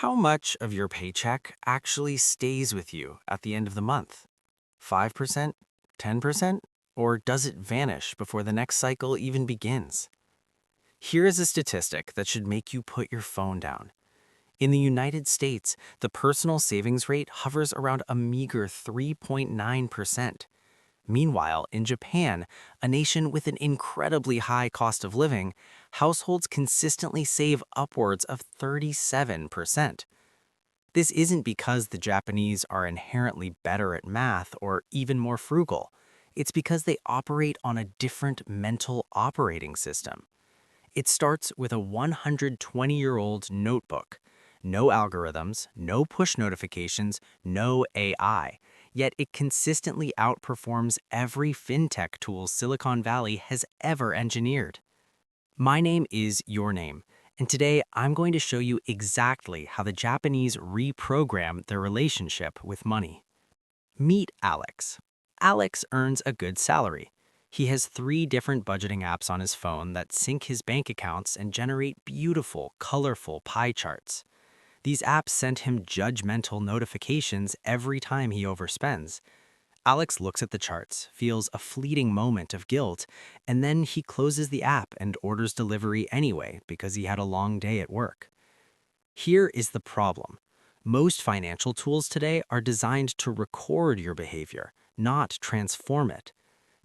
How much of your paycheck actually stays with you at the end of the month? 5%? 10%? Or does it vanish before the next cycle even begins? Here is a statistic that should make you put your phone down. In the United States, the personal savings rate hovers around a meager 3.9%. Meanwhile, in Japan, a nation with an incredibly high cost of living, households consistently save upwards of 37%. This isn't because the Japanese are inherently better at math or even more frugal. It's because they operate on a different mental operating system. It starts with a 120-year-old notebook. No algorithms, no push notifications, no AI. Yet it consistently outperforms every fintech tool Silicon Valley has ever engineered. My name is Your Name, and today I'm going to show you exactly how the Japanese reprogram their relationship with money. Meet Alex. Alex earns a good salary. He has 3 different budgeting apps on his phone that sync his bank accounts and generate beautiful, colorful pie charts. These apps send him judgmental notifications every time he overspends. Alex looks at the charts, feels a fleeting moment of guilt, and then he closes the app and orders delivery anyway because he had a long day at work. Here is the problem. Most financial tools today are designed to record your behavior, not transform it.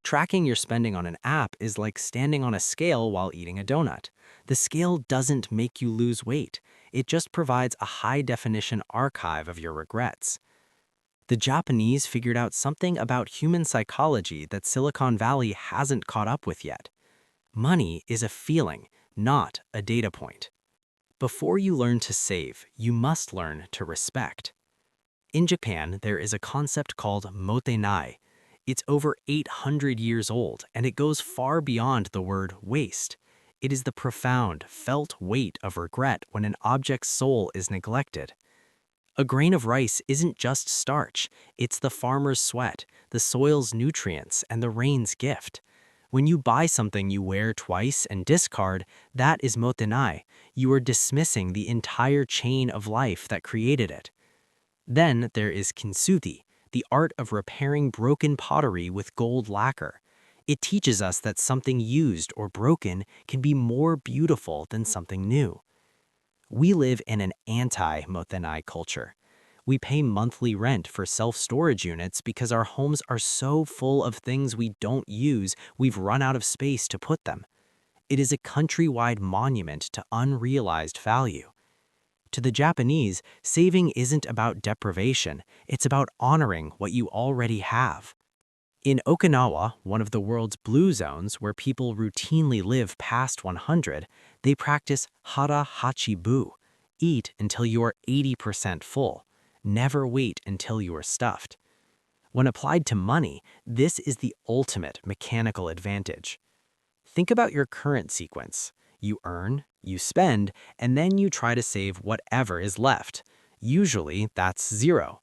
Tracking your spending on an app is like standing on a scale while eating a donut. The scale doesn't make you lose weight. It just provides a high-definition archive of your regrets. The Japanese figured out something about human psychology that Silicon Valley hasn't caught up with yet. Money is a feeling, not a data point. Before you learn to save, you must learn to respect. In Japan, there is a concept called Mottainai. It's over 800 years old, and it goes far beyond the word waste. It is the profound, felt weight of regret when an object's soul is neglected. A grain of rice isn't just starch, it's the farmer's sweat, the soil's nutrients, and the rain's gift. When you buy something you wear twice and discard, that is mottainai. You are dismissing the entire chain of life that created it. Then there is kintsugi, the art of repairing broken pottery with gold lacquer. It teaches us that something used or broken can be more beautiful than something new. We live in an anti-mottainai culture. We pay monthly rent for self-storage units because our homes are so full of things we don't use, we've run out of space to put them. It is a countrywide monument to unrealized value. To the Japanese, saving isn't about deprivation, it's about honoring what you already have. In Okinawa, one of the world's blue zones where people routinely live past 100, they practice Hara Hachi Bu. Eat until you are 80% full. Never wait until you are stuffed. When applied to money, this is the ultimate mechanical advantage. Think about your current sequence. You earn, you spend, and then you try to save whatever is left. Usually, that's zero.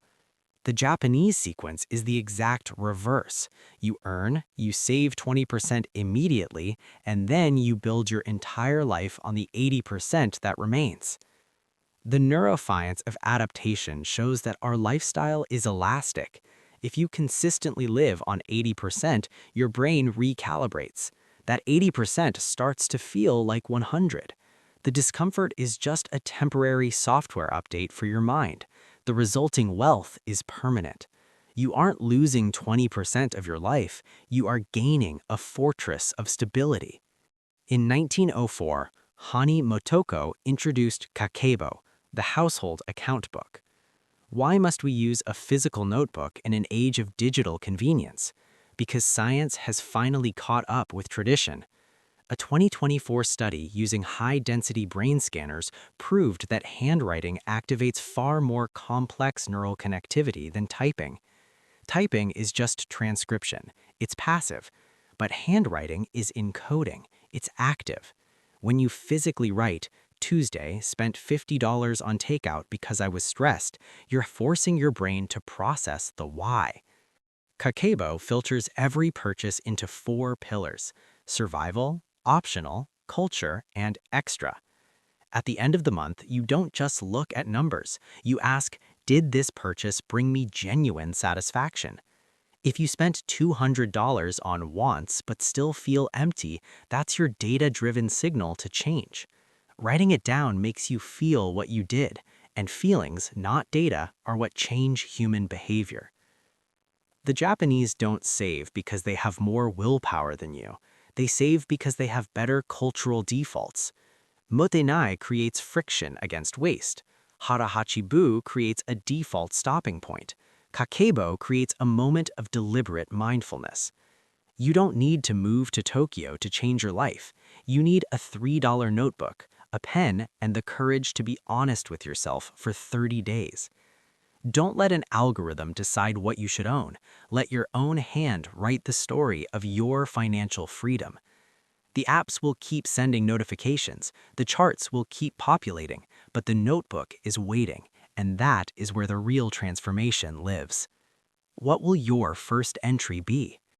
The Japanese sequence is the exact reverse. You earn, you save 20% immediately, and then you build your entire life on the 80% that remains. The neuroscience of adaptation shows that our lifestyle is elastic. If you consistently live on 80%, your brain recalibrates. That 80% starts to feel like 100. The discomfort is just a temporary software update for your mind. The resulting wealth is permanent. You aren't losing 20% of your life, you are gaining a fortress of stability. In 1904, Hani Motoko introduced Kakeibo, the household account book. Why must we use a physical notebook in an age of digital convenience? Because science has finally caught up with tradition. A 2024 study using high-density brain scanners proved that handwriting activates far more complex neural connectivity than typing. Typing is just transcription. It's passive. But handwriting is encoding. It's active. When you physically write, Tuesday spent $50 on takeout because I was stressed, you're forcing your brain to process the why. Kakeibo filters every purchase into 4 pillars: survival, optional, culture, and extra. At the end of the month, you don't just look at numbers. You ask, did this purchase bring me genuine satisfaction? If you spent $200 on wants but still feel empty, that's your data-driven signal to change. Writing it down makes you feel what you did, and feelings, not data, are what change human behavior. The Japanese don't save because they have more willpower than you. They save because they have better cultural defaults. Mottainai creates friction against waste. Hara Hachi Bu creates a default stopping point. Kakeibo creates a moment of deliberate mindfulness. You don't need to move to Tokyo to change your life. You need a $3 notebook, a pen, and the courage to be honest with yourself for 30 days. Don't let an algorithm decide what you should own. Let your own hand write the story of your financial freedom. The apps will keep sending notifications, the charts will keep populating, but the notebook is waiting, and that is where the real transformation lives. What will your first entry be?